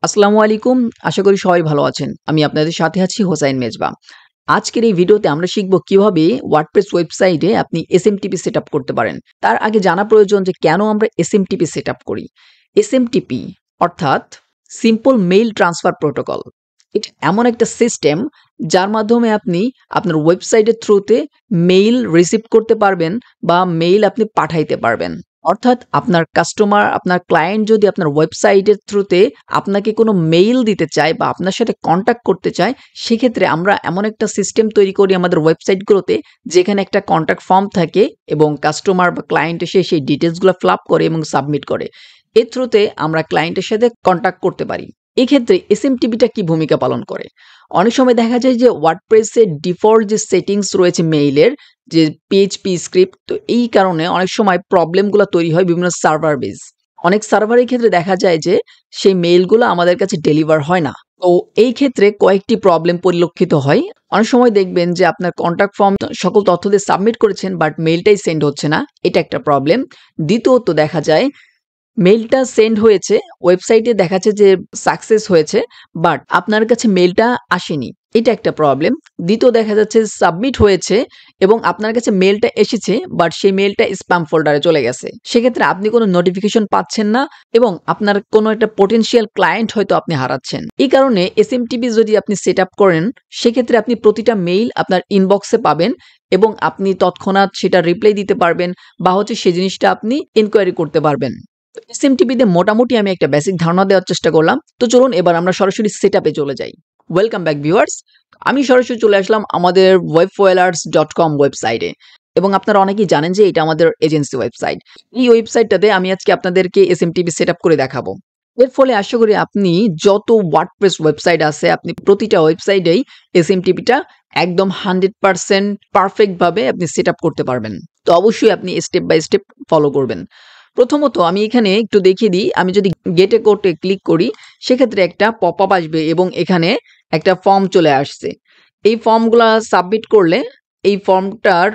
আসসালামু আলাইকুম। আশা করি সবাই ভালো আছেন। আমি আপনাদের সাথে আছি হোসাইন মেজবা। আজকের এই ভিডিওতে আমরা শিখব কিভাবে ওয়ার্ডপ্রেস ওয়েবসাইটে আপনি এসএমটিপি সেটআপ করতে পারেন। তার আগে জানা প্রয়োজন যে কেন আমরা এসএমটিপি সেটআপ করি। এসএমটিপি অর্থাৎ সিম্পল মেইল ট্রান্সফার প্রোটোকল। এটা এমন একটা সিস্টেম যার মাধ্যমে আপনি আপনার ওয়েবসাইটের থ্রুতে মেইল রিসিভ করতে পারবেন বা মেইল আপনি পাঠাইতে পারবেন। অর্থাৎ আপনার কাস্টমার, আপনার ক্লায়েন্ট যদি আপনার ওয়েবসাইটের থ্রুতে আপনাকে কোনো মেইল দিতে চায় বা আপনার সাথে কন্ট্যাক্ট করতে চায়, সেক্ষেত্রে আমরা এমন একটা সিস্টেম তৈরি করি আমাদের ওয়েবসাইটগুলোতে, যেখানে একটা কন্ট্যাক্ট ফর্ম থাকে এবং কাস্টমার বা ক্লায়েন্ট এসে সেই ডিটেইলসগুলো ফিল আপ করে এবং সাবমিট করে। এর থ্রুতে আমরা ক্লায়েন্টের সাথে কন্ট্যাক্ট করতে পারি। এক্ষেত্রে এসএমটিপিটা কি ভূমিকা পালন করে? অনেক সময় দেখা যায় যে ওয়ার্ডপ্রেসের ডিফল্ট যে সেটিংস রয়েছে মেইলের, যে পিএইচপি স্ক্রিপ্ট, তো এই কারণে অনেক সময় প্রবলেমগুলো তৈরি হয় বিভিন্ন সার্ভার বেস। অনেক সার্ভারের ক্ষেত্রে দেখা যায় যে সেই মেইলগুলো আমাদের কাছে ডেলিভার হয় না। তো এই ক্ষেত্রে কয়েকটি প্রবলেম পরিলক্ষিত হয়। অনেক সময় দেখবেন যে আপনার কন্ট্যাক্ট ফর্ম সকল তথ্য দিয়ে সাবমিট করেছেন, বাট মেইলটাই সেন্ড হচ্ছে না। এটা একটা প্রবলেম। দ্বিতীয়ত দেখা যায় মেইলটা সেন্ড হয়েছে, ওয়েবসাইটে দেখাচ্ছে যে সাকসেস হয়েছে, বাট আপনার কাছে মেইলটা আসেনি। এটা একটা প্রবলেম। দ্বিতীয় দেখা যাচ্ছে সাবমিট হয়েছে এবং আপনার কাছে মেইলটা এসেছে, বাট সেই মেইলটা স্প্যাম ফোল্ডারে চলে গেছে। সেক্ষেত্রে আপনি কোনো নোটিফিকেশন পাচ্ছেন না এবং আপনার কোনো একটা পটেনশিয়াল ক্লায়েন্ট হয়তো আপনি হারাচ্ছেন। এই কারণে এসএমটিপি যদি আপনি সেট আপ করেন, সেক্ষেত্রে আপনি প্রতিটা মেইল আপনার ইনবক্সে পাবেন এবং আপনি তৎক্ষণাৎ সেটা রিপ্লাই দিতে পারবেন বা সেই জিনিসটা আপনি ইনকোয়ারি করতে পারবেন। এসএমটিপিতে মোটামুটি আমি একটা বেসিক ধারণা দেওয়ার চেষ্টা করলাম। তো চলুন এবার আমরা সরাসরি সেটআপে চলে যাই। Welcome back viewers. আমি সরাসরি চলে আসলাম আমাদের webfoilers.com ওয়েবসাইটে এবং আপনারা অনেকেই জানেন যে এটা আমাদের এজেন্সি ওয়েবসাইট। এই ওয়েবসাইটটাতে আমি আজকে আপনাদেরকে এসএমটিপি সেটআপ করে দেখাবো। এর ফলে আশা করি আপনি যত ওয়ার্ডপ্রেস ওয়েবসাইট আছে, আপনি প্রতিটা ওয়েবসাইটেই এসএমটিপিটা একদম 100% পারফেক্ট ভাবে আপনি সেটআপ করতে পারবেন। তো অবশ্যই আপনি স্টেপ বাই স্টেপ ফলো করবেন। প্রথমত আমি এখানে একটু দেখিয়ে দিই, আমি যদি গেট এ কোডে ক্লিক করি, সেক্ষেত্রে একটা পপআপ আসবে এবং এখানে একটা ফর্ম চলে আসছে। এই ফর্মগুলা সাবমিট করলে এই ফর্মটার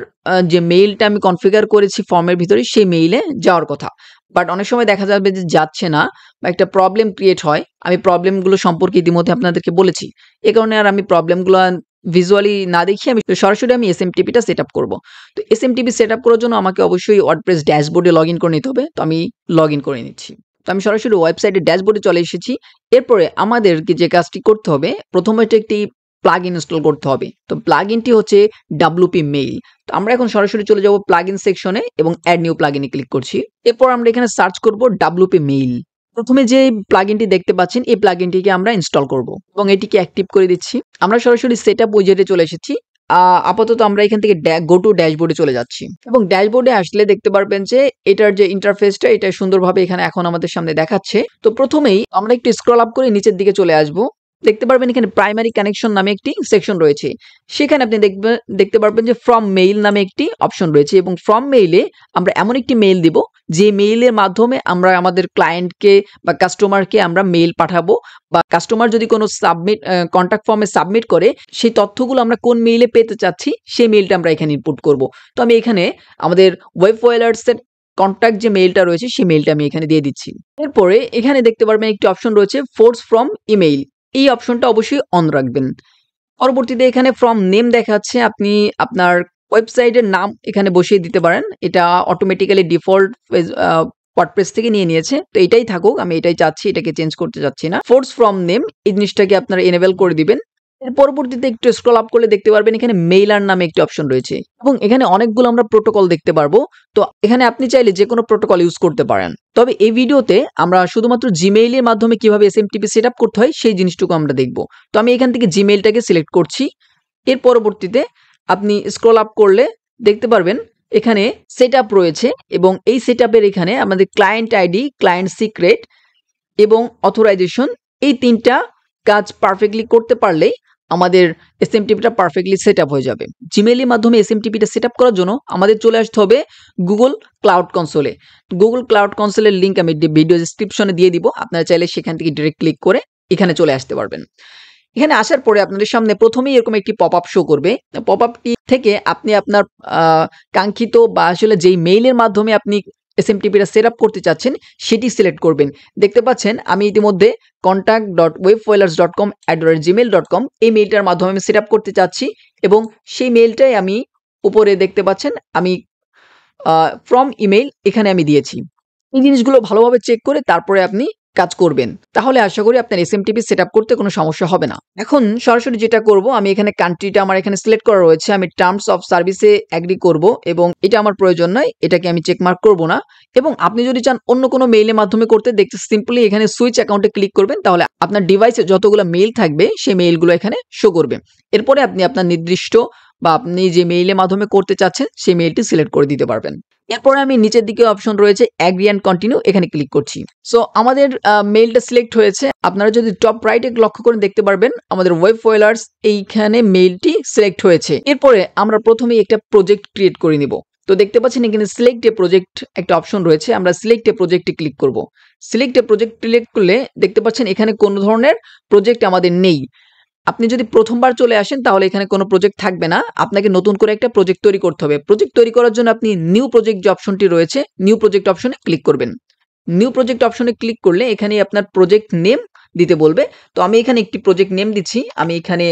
যে মেইলটা আমি কনফিগার করেছি ফর্মের ভিতরে, সেই মেইলে যাওয়ার কথা। বাট অনেক সময় দেখা যাবে যে যাচ্ছে না বা একটা প্রবলেম ক্রিয়েট হয়। আমি প্রবলেমগুলো সম্পর্কে ইতিমধ্যে আপনাদেরকে বলেছি। এ কারণে আর আমি প্রবলেমগুলো ভিজুয়ালি না দেখিয়ে আমি সরাসরি এসএমটিপিটা সেটআপ করব। তো এসএমটিপি সেটআপ করার জন্য আমাকে অবশ্যই ওয়ার্ডপ্রেস ড্যাশবোর্ডে লগইন করে নিতে হবে। তো আমি লগইন করে নিচ্ছি। তো আমি সরাসরি ওয়েবসাইটের ড্যাশবোর্ডে চলে এসেছি। এরপরে আমাদেরকে যে কাজটি করতে হবে, প্রথমে একটি প্লাগইন ইনস্টল করতে হবে। তো প্লাগইনটি হচ্ছে WP মেইল। তো আমরা এখন সরাসরি চলে যাব প্লাগইন সেকশনে এবং অ্যাড নিউ প্লাগইনে ক্লিক করছি। এরপর আমরা এখানে সার্চ করব WP মেইল। প্রথমে যে প্লাগইনটি দেখতে পাচ্ছেন, এই প্লাগইনটিকে আমরা ইনস্টল করব এবং এটিকে অ্যাক্টিভ করে দিচ্ছি। আমরা সরাসরি সেটআপ উইজেটে চলে এসেছি। আপাতত আমরা এখান থেকে গো টু ড্যাশবোর্ডে চলে যাচ্ছি এবং ড্যাশবোর্ডে আসলে দেখতে পারবেন যে এটার যে ইন্টারফেসটা, এটা সুন্দরভাবে এখানে এখন আমাদের সামনে দেখাচ্ছে। তো প্রথমেই আমরা একটু স্ক্রল আপ করে নিচের দিকে চলে আসব। দেখতে পারবেন এখানে প্রাইমারি কানেকশন নামে একটি সেকশন রয়েছে। সেখানে আপনি দেখতে পারবেন যে ফ্রম মেইল নামে একটি অপশন রয়েছে এবং ফ্রম মেইলে আমরা এমন একটি মেইল দিব যে মেইলের মাধ্যমে আমরা আমাদের ক্লায়েন্টকে বা কাস্টমারকে আমরা মেইল পাঠাবো, বা কাস্টমার যদি কোনো কন্ট্যাক্ট ফর্মে সাবমিট করে, সেই তথ্যগুলো আমরা কোন মেইলে পেতে চাচ্ছি সেই মেইলটা আমরা এখানে ইনপুট করব। তো আমি এখানে আমাদের ওয়েবফয়েলার্সের কন্ট্যাক্ট যে মেইলটা রয়েছে সেই মেইলটা আমি এখানে দিয়ে দিচ্ছি। এরপরে এখানে দেখতে পারবেন একটি অপশন রয়েছে ফোর্স ফ্রম ইমেইল। এই অপশনটা অবশ্যই অন রাখবেন। পরবর্তীতে এখানে ফ্রম নেম দেখাচ্ছে, আপনি আপনার ওয়েবসাইটের নাম এখানে বসিয়ে দিতে পারেন। এটা অটোমেটিক্যালি ডিফল্ট ওয়ার্ডপ্রেস থেকে নিয়ে নিয়েছে, তো এটাই থাকুক, আমি এটাই চাচ্ছি, এটাকে চেঞ্জ করতে চাচ্ছি না। ফোর্স ফ্রম নেম এই জিনিসটাকে আপনারা এনেবল করে দিবেন। এর পরবর্তীতে একটু স্ক্রল আপ করলে দেখতে পারবেন এখানে মেইলার নামে একটি অপশন রয়েছে এবং এখানে অনেকগুলো আমরা প্রোটোকল দেখতে পারবো। তো এখানে আপনি চাইলে যে কোনো প্রোটোকল ইউজ করতে পারেন। তবে এই ভিডিওতে আমরা শুধুমাত্র জিমেইলের মাধ্যমে কিভাবে এসএমটিপি সেটআপ করতে হয় সেই জিনিসটুকু আমরা দেখব। তো আমি এখান থেকে জিমেইলটাকে সিলেক্ট করছি। এর পরবর্তীতে আপনি স্ক্রল আপ করলে দেখতে পারবেন এখানে সেটআপ রয়েছে এবং এই সেটআপের এখানে আমাদের ক্লায়েন্ট আইডি, ক্লায়েন্ট সিক্রেট এবং অথরাইজেশন, এই তিনটা কাজ পারফেক্টলি করতে পারলেই আমাদের এসএমটিপিটা পারফেক্টলি সেটআপ হয়ে যাবে। জিমেইলের মাধ্যমে এসএমটিপিটা সেটআপ করার জন্য আমাদের চলে আসতে হবে গুগল ক্লাউড কনসোলে। গুগল ক্লাউড কনসোলের লিংক আমি ভিডিও ডেসক্রিপশনে দিয়ে দিব। আপনারা চাইলে সেখান থেকে ডিরেক্ট ক্লিক করে এখানে চলে আসতে পারবেন। এখানে আসার পরে আপনাদের সামনে প্রথমেই এরকম একটি পপআপ শো করবে। পপআপটি থেকে আপনি আপনার কাঙ্ক্ষিত বা আসলে যেই মেইলের মাধ্যমে আপনি এসএমটিপিটা সেট আপ করতে চাচ্ছেন সেটি সিলেক্ট করবেন। দেখতে পাচ্ছেন আমি ইতিমধ্যে contact.webfoilers.com@gmail.com এই মেইলটার মাধ্যমে আমি সেট আপ করতে চাচ্ছি এবং সেই মেইলটাই আমি উপরে দেখতে পাচ্ছেন আমি ফ্রম ইমেইল এখানে আমি দিয়েছি। এই জিনিসগুলো ভালোভাবে চেক করে তারপরে আপনি কাজ করবেন। তাহলে আশা করি আপনার এসএমটিপি সেটআপ করতে কোনো সমস্যা হবে না। এখন সরাসরি যেটা করব আমি এখানে কান্ট্রিটা আমার এখানে সিলেক্ট করা রয়েছে। আমি টার্মস অফ সার্ভিসে এগ্রি করব এবং এটা আমার প্রয়োজন নয়। এটাকে আমি চেক মার্ক করব না। এবং আপনি যদি চান অন্য কোনো মেইলের মাধ্যমে করতে দেখতে সিম্পলি এখানে সুইচ অ্যাকাউন্টে ক্লিক করবেন। তাহলে আপনার ডিভাইসে যতগুলো মেইল থাকবে সেই মেইলগুলো এখানে শো করবে। এরপরে আপনি আপনার নির্দিষ্ট বা আপনি যে মেইলের মাধ্যমে করতে চাচ্ছেন সেই মেইলটি সিলেক্ট করে দিতে পারবেন। এরপরে আমি নিচের দিকে অপশন রয়েছে এগ্রি এন্ড কন্টিনিউ এখানে ক্লিক করছি। সো আমাদের মেইলটা সিলেক্ট হয়েছে। আপনারা যদি টপ রাইটে লক্ষ্য করে দেখতে পারবেন আমাদের ওয়েব ফয়েলার্স এইখানে মেইলটি সিলেক্ট হয়েছে। এরপরে আমরা প্রথমেই একটা প্রজেক্ট ক্রিয়েট করে নিব। তো দেখতে পাচ্ছেন এখানে সিলেক্ট এ প্রজেক্ট একটা অপশন রয়েছে। আমরা সিলেক্ট এ প্রজেক্টে ক্লিক করব। সিলেক্ট এ প্রজেক্ট ক্লিক করলে দেখতে পাচ্ছেন এখানে কোনো ধরনের প্রজেক্ট আমাদের নেই। আপনি যদি প্রথমবার চলে আসেন তাহলে এখানে কোনো প্রজেক্ট থাকবে না। আপনাকে নতুন করে একটা প্রজেক্ট তৈরি করতে হবে। প্রজেক্ট তৈরি করার জন্য আপনি নিউ প্রজেক্ট যে অপশনটি রয়েছে নিউ প্রজেক্ট অপশনে ক্লিক করবেন। নিউ প্রজেক্ট অপশনে ক্লিক করলে এখানে আপনার প্রজেক্ট নেম দিতে বলবে। তো আমি এখানে একটি প্রজেক্ট নেম দিচ্ছি। আমি এখানে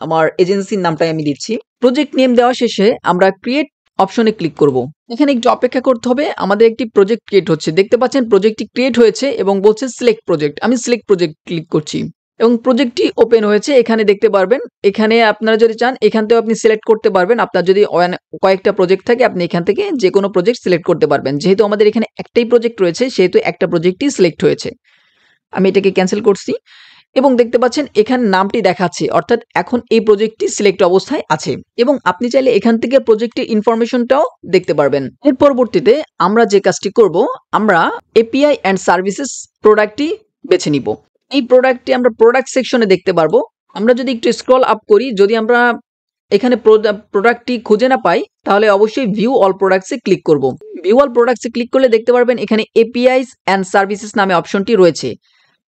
আমার এজেন্সির নামটাই আমি দিচ্ছি। প্রজেক্ট নেম দেওয়া শেষে আমরা ক্রিয়েট অপশনে ক্লিক করব। এখানে একটু অপেক্ষা করতে হবে। আমাদের একটি প্রজেক্ট ক্রিয়েট হচ্ছে। দেখতে পাচ্ছেন প্রজেক্টটি ক্রিয়েট হয়েছে এবং বলছে সিলেক্ট প্রজেক্ট। আমি সিলেক্ট প্রজেক্ট ক্লিক করছি এবং প্রজেক্টটি ওপেন হয়েছে। এখানে দেখতে পারবেন। এখানে আপনারা যদি চান এখান থেকেও আপনি সিলেক্ট করতে পারবেন। আপনার যদি কয়েকটা প্রজেক্ট থাকে আপনি এখান থেকে যে কোনো প্রজেক্ট সিলেক্ট করতে পারবেন। যেহেতু আমাদের এখানে একটাই প্রজেক্ট রয়েছে সেহেতু একটা প্রজেক্টই সিলেক্ট হয়েছে। আমি এটাকে ক্যান্সেল করছি এবং দেখতে পাচ্ছেন এখানে নামটি দেখাচ্ছে, অর্থাৎ এখন এই প্রজেক্টটি সিলেক্ট অবস্থায় আছে এবং আপনি চাইলে এখান থেকে প্রজেক্টের ইনফরমেশনটাও দেখতে পারবেন। এর পরবর্তীতে আমরা যে কাজটি করব আমরা এপিআই অ্যান্ড সার্ভিসেস প্রোডাক্টটি বেছে নিব। এই প্রোডাক্টটি আমরা প্রোডাক্ট সেকশনে দেখতে পারবো। আমরা যদি একটু স্ক্রল আপ করি, যদি আমরা এখানে প্রোডাক্টটি খুঁজে না পাই তাহলে অবশ্যই ভিউ অল প্রোডাক্টসে ক্লিক করব। ভিউ অল প্রোডাক্টসে ক্লিক করলে দেখতে পারবেন এখানে এপিআইস অ্যান্ড সার্ভিসেস নামে অপশনটি রয়েছে।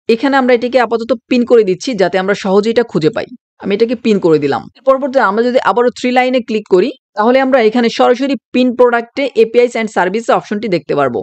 এখানে আমরা এটাকে আপাতত পিন করে দিচ্ছি যাতে আমরা সহজে এটা খুঁজে পাই। আমি এটাকে পিন করে দিলাম। পরবর্তীতে আমরা যদি আবারও 3 লাইনে ক্লিক করি তাহলে আমরা এখানে সরাসরি পিন প্রোডাক্টে এপিআইস অ্যান্ড সার্ভিস অপশনটি দেখতে পারবো।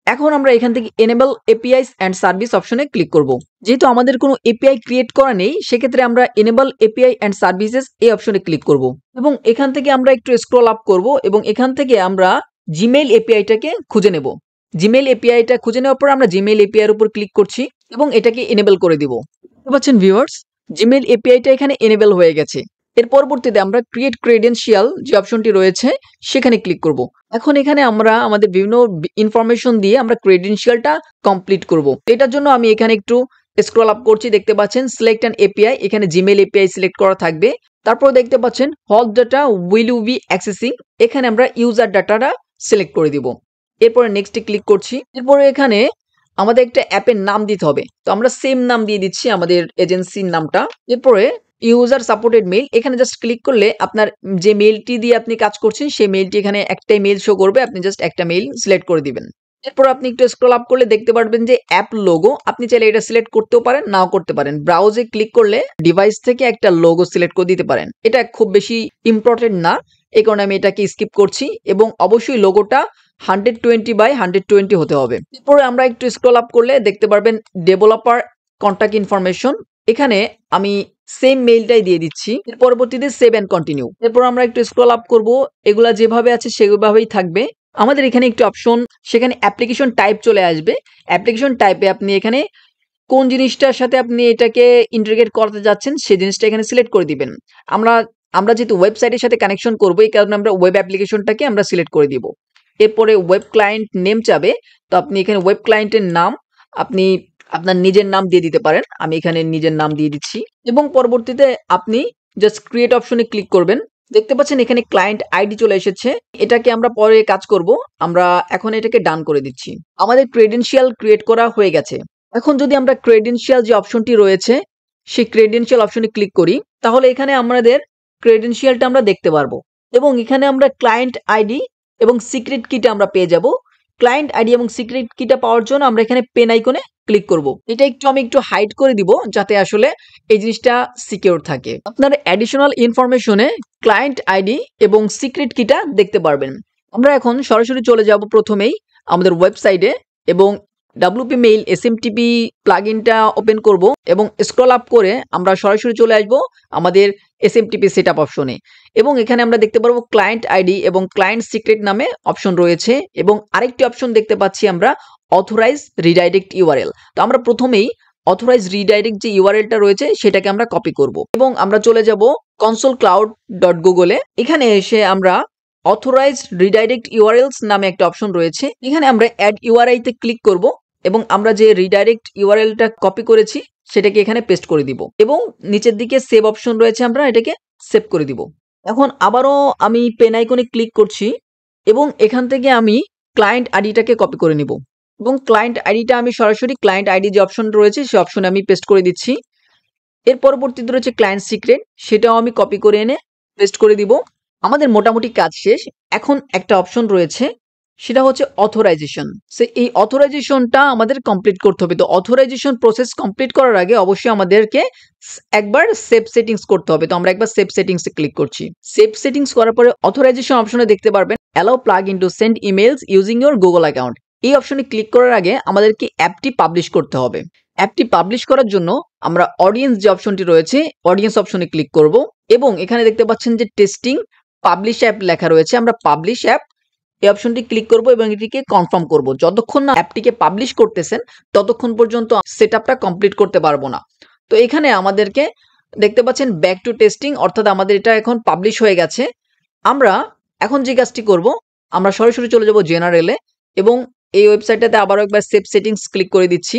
এখন আমরা এখান থেকে এনেবল এপিআইস অ্যান্ড সার্ভিস অপশনে ক্লিক করব। যেহেতু আমাদের কোনো এপিআই ক্রিয়েট করা নেই সেক্ষেত্রে আমরা এনেবল এপিআই অ্যান্ড সার্ভিসেস এই অপশনে ক্লিক করব এবং এখান থেকে আমরা একটু স্ক্রল আপ করব এবং এখান থেকে আমরা জিমেইল এপিআইটাকে খুঁজে নেব। জিমেইল এপিআইটা খুঁজে নেওয়ার পর আমরা জিমেইল এপিআই এর উপর ক্লিক করছি এবং এটাকে এনেবল করে দিব। বুঝতে পারছেন ভিউয়ার্স, জিমেইল এপিআইটা এখানে এনেবল হয়ে গেছে। এর পরবর্তীতে আমরা ক্রিয়েট ক্রেডেনশিয়াল যে অপশনটি রয়েছে সেখানে ক্লিক করব। এখন এখানে আমরা আমাদের বিভিন্ন ইনফরমেশন দিয়ে আমরা ক্রেডেনশিয়ালটা কমপ্লিট করব। এটার জন্য আমি এখানে একটু স্ক্রল আপ করছি। দেখতে পাচ্ছেন সিলেক্ট অ্যান এপিআই, এখানে জিমেইল এপিআই সিলেক্ট করা থাকবে। তারপর দেখতে পাচ্ছেন what data will you be accessing, এখানে আমরা ইউজার ডাটাটা সিলেক্ট করে দিব। এরপরে নেক্সটে ক্লিক করছি। এরপরে এখানে আমাদের একটা অ্যাপের নাম দিতে হবে। তো আমরা সেম নাম দিয়ে দিচ্ছি আমাদের এজেন্সির নামটা। এরপরে ইউজার সাপোর্টেড মেইল, এখানে জাস্ট ক্লিক করলে আপনার যে মেইলটি দিয়ে আপনি কাজ করছেন সেই মেইলটি এখানে একটাই মেইল শো করবে। আপনি জাস্ট একটা মেইল সিলেক্ট করে দিবেন। এরপর আপনি একটু স্ক্রল আপ করলে দেখতে পারবেন যে অ্যাপ লোগো, আপনি চাইলে এটা সিলেক্ট করতেও পারেন নাও করতে পারেন। ব্রাউজে ক্লিক করলে ডিভাইস থেকে একটা লোগো সিলেক্ট করে দিতে পারেন। এটা খুব বেশি ইম্পর্টেন্ট না, এই কারণে আমি এটাকে স্কিপ করছি এবং অবশ্যই লোগোটা 120x120 হতে হবে। এরপরে আমরা একটু স্ক্রল আপ করলে দেখতে পারবেন ডেভেলপার কন্টাক্ট ইনফরমেশন, এখানে আমি সেম মেইলটাই দিয়ে দিচ্ছি। এর পরবর্তীতে সেভ এন্ড কন্টিনিউ। এরপর আমরা একটু স্ক্রল আপ করব, এগুলা যেভাবে আছে সেভাবেই থাকবে। আমাদের এখানে একটি অপশন, সেখানে অ্যাপ্লিকেশন টাইপ চলে আসবে। অ্যাপ্লিকেশন টাইপে আপনি এখানে কোন জিনিসটার সাথে আপনি এটাকে ইন্টিগ্রেট করতে যাচ্ছেন সেই জিনিসটা এখানে সিলেক্ট করে দিবেন। আমরা যেহেতু ওয়েবসাইটের সাথে কানেকশন করবো এই কারণে আমরা ওয়েব অ্যাপ্লিকেশনটাকে আমরা সিলেক্ট করে দিব। এরপরে ওয়েব ক্লায়েন্ট নেম চাবে, তো আপনি এখানে ওয়েব ক্লায়েন্টের নাম আপনি আপনার নিজের নাম দিয়ে দিতে পারেন। আমি এখানে নিজের নাম দিয়ে দিচ্ছি এবং পরবর্তীতে আপনি জাস্ট ক্রিয়েট অপশনে ক্লিক করবেন। দেখতে পাচ্ছেন এখানে ক্লায়েন্ট আইডি চলে এসেছে, এটাকে আমরা পরে কাজ করব। আমরা এখন এটাকে ডান করে দিচ্ছি। আমাদের ক্রেডেনশিয়াল ক্রিয়েট করা হয়ে গেছে। এখন যদি আমরা ক্রেডেনশিয়াল যে অপশনটি রয়েছে সেই ক্রেডেনশিয়াল অপশনে ক্লিক করি তাহলে এখানে আমাদের ক্রেডেনশিয়ালটা আমরা দেখতে পারবো এবং এখানে আমরা ক্লায়েন্ট আইডি এবং সিক্রেট কিটা আমরা পেয়ে যাব। ক্লায়েন্ট আইডি এবং সিক্রেট কিটা পাওয়ার জন্য আমরা এখানে পেন আইকনে ক্লিক করব। এটা আমি একটু হাইড করে দিব যাতে আসলে এই জিনিসটা সিকিউর থাকে। আপনার অ্যাডিশনাল ইনফরমেশনে ক্লায়েন্ট আইডি এবং সিক্রেট কিটা দেখতে পারবেন। আমরা এখন সরাসরি চলে যাব প্রথমেই আমাদের ওয়েবসাইটে এবং WP মেইল SMTP প্লাগইনটা ওপেন করব এবং স্ক্রল আপ করে আমরা সরাসরি চলে আসব আমাদের SMTP সেটআপ অপশনে এবং এখানে আমরা দেখতে পারবো ক্লায়েন্ট আইডি এবং ক্লায়েন্ট সিক্রেট নামে অপশন রয়েছে এবং আরেকটি অপশন দেখতে পাচ্ছি আমরা অথরাইজ রিডাইরেক্ট ইউআরএল। তো আমরা প্রথমেই অথরাইজ রিডাইরেক্ট যে ইউআরএলটা রয়েছে সেটাকে আমরা কপি করব এবং আমরা চলে যাব consolecloud.google এ। এখানে এসে আমরা অথরাইজ রিডাইরেক্ট ইউআরএলস নামে একটা অপশন রয়েছে, এখানে আমরা অ্যাড ইউআরআই তে ক্লিক করব এবং আমরা যে রিডাইরেক্ট ইউআরএলটা কপি করেছি সেটাকে এখানে পেস্ট করে দিব এবং নিচের দিকে সেভ অপশন রয়েছে, আমরা এটাকে সেভ করে দিব। এখন আবারও আমি পেন আইকনে ক্লিক করছি এবং এখান থেকে আমি ক্লায়েন্ট আইডিটাকে কপি করে নিব এবং ক্লায়েন্ট আইডিটা আমি সরাসরি ক্লায়েন্ট আইডি যে অপশন রয়েছে সেই অপশনে আমি পেস্ট করে দিচ্ছি। এর পরবর্তীতে রয়েছে ক্লায়েন্ট সিক্রেট, সেটাও আমি কপি করে এনে পেস্ট করে দিব। আমাদের মোটামুটি কাজ শেষ। এখন একটা অপশন রয়েছে, সেটা হচ্ছে অথরাইজেশন। এই অথরাইজেশনটা আমাদের কমপ্লিট করতে হবে। তো অথরাইজেশন প্রসেস কমপ্লিট করার আগে অবশ্যই আমাদেরকে একবার সেভ সেটিংস করতে হবে। তো আমরা একবার সেভ সেটিংসে ক্লিক করছি। সেভ সেটিংস করার পরে অথরাইজেশন অপশনে দেখতে পারবেন allow plug in to send emails using your Google account. এই অপশনে ক্লিক করার আগে আমাদেরকে অ্যাপটি পাবলিশ করতে হবে। অ্যাপটি পাবলিশ করার জন্য আমরা অডিয়েন্স যে অপশনটি রয়েছে অডিয়েন্স অপশনে ক্লিক করব এবং এখানে দেখতে পাচ্ছেন যে টেস্টিং পাবলিশ অ্যাপ লেখা রয়েছে, আমরা পাবলিশ অ্যাপ এই অপশনটি ক্লিক করব এবং এটিকে কনফার্ম করব। যতক্ষণ না অ্যাপটিকে পাবলিশ করতেছেন ততক্ষণ পর্যন্ত সেটআপটা কমপ্লিট করতে পারবো না। তো এখানে আমাদেরকে দেখতে পাচ্ছেন ব্যাক টু টেস্টিং, অর্থাৎ আমাদের এটা এখন পাবলিশ হয়ে গেছে। আমরা এখন যে কাজটি করব, আমরা সরাসরি চলে যাব জেনারেলে এবং এই ওয়েবসাইটটাতে আবারও একবার সেভ সেটিংস ক্লিক করে দিচ্ছি।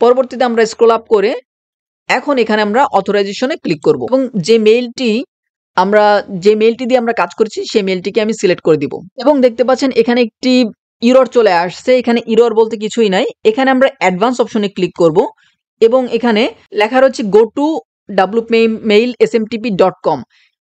পরবর্তীতে আমরা স্ক্রল আপ করে এখন এখানে আমরা অথরাইজেশনে ক্লিক করব এবং যে মেইলটি দিয়ে আমরা কাজ করছি সেই মেইলটিকে আমি সিলেক্ট করে দিব এবং দেখতে পাচ্ছেন এখানে একটি ইরর চলে আসছে। এখানে ইরর বলতে কিছুই নাই, এখানে আমরা অ্যাডভান্স অপশনে ক্লিক করব এবং এখানে লেখা রয়েছে গো টু wpmail.smtp.com।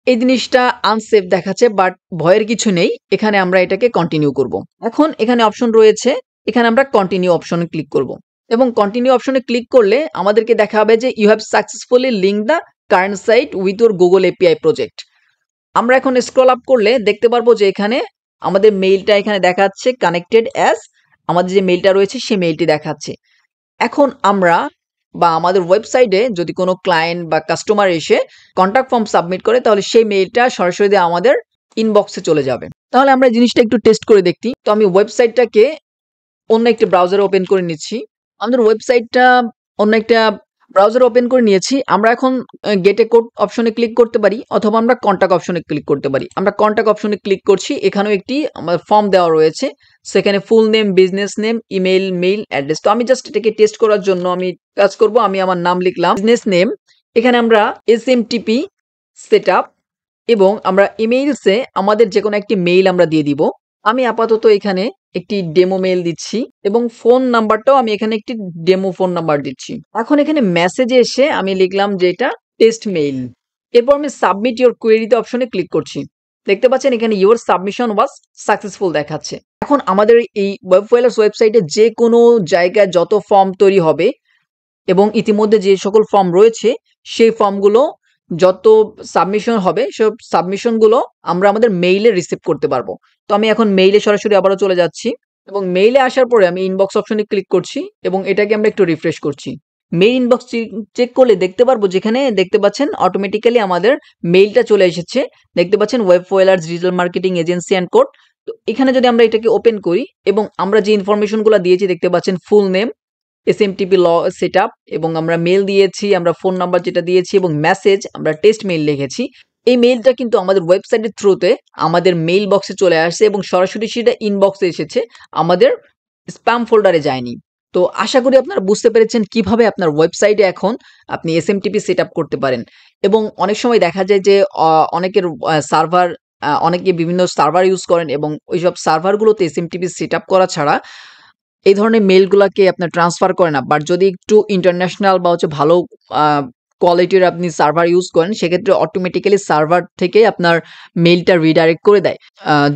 এই জিনিসটা আনসেফ দেখাচ্ছে, বাট ভয়ের কিছু নেই, এখানে আমরা এটাকে কন্টিনিউ করব। এখন এখানে অপশন রয়েছে, এখানে আমরা কন্টিনিউ অপশনে ক্লিক করব এবং কন্টিনিউ অপশনে ক্লিক করলে আমাদেরকে দেখা হবে যে you have successfully link the current site with your Google API project. আমরা এখন স্ক্রল আপ করলে দেখতে পারবো যে এখানে আমাদের মেইলটা এখানে দেখাচ্ছে কানেক্টেড অ্যাজ, আমাদের যে মেইলটা রয়েছে সেই মেইলটি দেখাচ্ছে। এখন আমরা বা আমাদের ওয়েবসাইটে যদি কোনো ক্লায়েন্ট বা কাস্টমার এসে কন্ট্যাক্ট ফর্ম সাবমিট করে তাহলে সেই মেইলটা সরাসরি আমাদের ইনবক্সে চলে যাবে। তাহলে আমরা এই জিনিসটা একটু টেস্ট করে দেখি। তো আমি ওয়েবসাইটটাকে অন্য একটি ব্রাউজারে ওপেন করে নিচ্ছি। আমাদের ওয়েবসাইটটা অন্য একটা ব্রাউজারে ওপেন করে নিয়েছি। আমরা এখন গেট এ কোড অপশনে ক্লিক করতে পারি অথবা আমরা কন্ট্যাক্ট অপশনে ক্লিক করতে পারি। আমরা কন্ট্যাক্ট অপশনে ক্লিক করছি, এখানেও একটি আমাদের ফর্ম দেওয়া রয়েছে, সেখানে full name, business name, email, mail address. তো আমি জাস্ট এটাকে টেস্ট করার জন্য আমি কাজ করব, আমি আমার নাম লিখলাম বিজনেস নেম, এখানে আমরা SMTP সেটআপ এবং আমরা ইমেইলসে আমাদের যে কোনো একটি মেইল আমরা দিয়ে দিব। আমি আপাতত এখানে একটি ডেমো মেইল দিচ্ছি এবং ফোন নাম্বারটাও আমি এখানে একটি ডেমো ফোন নাম্বার দিচ্ছি। এখন এখানে মেসেজে এসে আমি লিখলাম যে এটা টেস্ট মেইল। এরপর আমি সাবমিট ইওর কোয়েরিতে অপশনে ক্লিক করছি। দেখতে পাচ্ছেন এখানে ইওর সাবমিশন ওয়াজ সাকসেসফুল দেখাচ্ছে। এখন আমাদের এই ওয়েবফাইলার্স ওয়েবসাইটে যে কোনো জায়গায় যত ফর্ম তৈরি হবে এবং ইতিমধ্যে যে সকল ফর্ম রয়েছে সেই ফর্মগুলো যত সাবমিশন হবে সব সাবমিশনগুলো আমরা আমাদের মেইলে রিসিভ করতে পারবো। তো আমি এখন মেইলে সরাসরি আবারও চলে যাচ্ছি এবং মেইলে আসার পরে আমি ইনবক্স অপশনে ক্লিক করছি এবং এটাকে আমরা একটু রিফ্রেশ করছি। মেইল ইনবক্স চেক করলে দেখতে পারবো যেখানে দেখতে পাচ্ছেন অটোমেটিক্যালি আমাদের মেইলটা চলে এসেছে। দেখতে পাচ্ছেন Webfilers digital marketing agency and code. তো এখানে যদি আমরা এটাকে ওপেন করি এবং আমরা যে ইনফরমেশনগুলো দিয়েছি দেখতে পাচ্ছেন ফুল নেম, SMTP সেটআপ এবং আমরা মেল দিয়েছি, আমরা ফোন নাম্বার যেটা দিয়েছি এবং মেসেজ আমরা টেস্ট মেইল লিখেছি। এই মেইলটা কিন্তু আমাদের ওয়েবসাইটের থ্রুতে আমাদের মেইল বক্সে চলে আসছে এবং সরাসরি সেটা ইনবক্সে এসেছে, আমাদের স্প্যাম ফোল্ডারে যায়নি। তো আশা করি আপনারা বুঝতে পেরেছেন কিভাবে আপনার ওয়েবসাইটে এখন আপনি SMTP সেটআপ করতে পারেন। এবং অনেক সময় দেখা যায় যে অনেকের সার্ভার অনেকে বিভিন্ন সার্ভার ইউজ করেন এবং ওইসব সার্ভারগুলোতে SMTP সেটআপ করা ছাড়া এই ধরনের মেইলগুলাকে আপনার ট্রান্সফার করে না। বাট যদি একটু ইন্টারন্যাশনাল বা হচ্ছে ভালো কোয়ালিটির আপনি সার্ভার ইউজ করেন সেক্ষেত্রে অটোমেটিক্যালি সার্ভার থেকে আপনার মেইলটা রিডাইরেক্ট করে দেয়।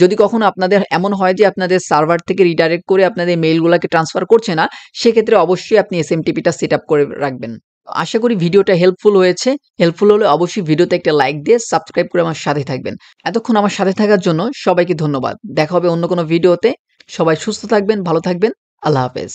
যদি কখনো আপনাদের এমন হয় যে আপনাদের সার্ভার থেকে রিডাইরেক্ট করে আপনাদের মেইলগুলোকে ট্রান্সফার করছে না, সেক্ষেত্রে অবশ্যই আপনি SMTPটা সেট আপ করে রাখবেন। আশা করি ভিডিওটা হেল্পফুল হয়েছে। হেল্পফুল হলে অবশ্যই ভিডিওতে একটা লাইক দিয়ে সাবস্ক্রাইব করে আমার সাথে থাকবেন। এতক্ষণ আমার সাথে থাকার জন্য সবাইকে ধন্যবাদ। দেখা হবে অন্য কোনো ভিডিওতে। সবাই সুস্থ থাকবেন, ভালো থাকবেন। আল্লাহ হাফেজ।